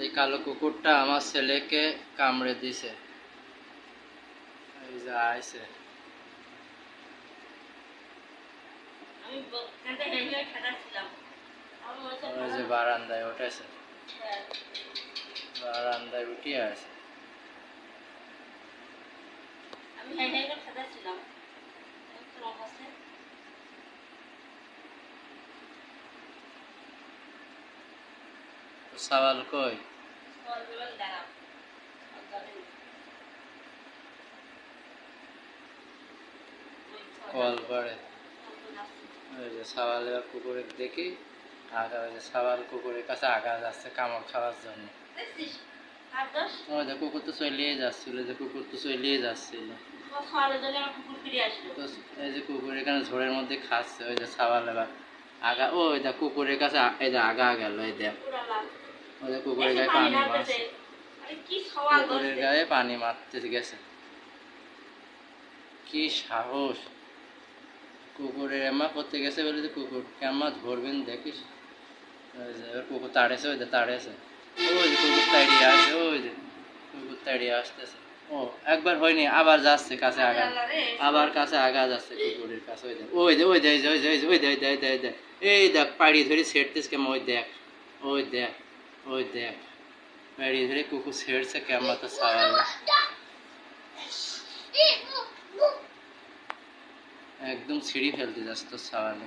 এই কালো কুকুরটা আমার ছেলেকে কামড়ে দিছে। এই যে আইছে, ওই যে বারান্দায় উঠেছে, বারান্দায় উঠিয়ে আছে। সওয়াল কই? কল পড়ে। ওই যে সওয়াল এবার কুকুরের দেখি আগা, ওই যে সওয়াল কুকুরের কাছে আগা যাচ্ছে কামড় খাওয়ার জন্য। ওই যে কুকুর তো চলিয়ে যাচ্ছিল, যে কুকুর তো চলিয়ে যাচ্ছিল, এই যে কুকুর এখানে ঝোড়ের মধ্যে খাচ্ছে। ওই যে সওয়াল এবার আগা, ওই দেখ কুকুরের কাছে এই যে আগা গেল, এই দেখ ওই যে কুকুরের গায়ে পানি মারছে, কুকুরের গায়ে পানি মারতে গেছে। কি সাহস! কুকুরের এমা করতে গেছে বলে যে কুকুরকে আমা ধরবেন দেখিস। ওই যে এবার কুকুর তাড়েছে, ওই যে তাড়েছে, ওই যে কুকুর তাড়িয়ে আসছে, ওই যে কুকুর তাড়িয়ে আসতেছে। ও একবার হয়নি, আবার যাচ্ছে কাছে আগা, আবার কাছে আগা যাচ্ছে কুকুরের কাছে। ওই যে ওই যে ওই যে ওই যে ওই যে ওই যে ওই যে ওই যে এই দেখ পাড়ি ধরে ছেড়তেছে কেমন, ওই দেখ, ওই দেখ, ওই দেখ পাড়ি ধরে কুকুর ছেড়ছে কেমন। তো সওয়াল একদম ছিঁড়ি ফেলতে যাচ্ছে তো সওয়ালে।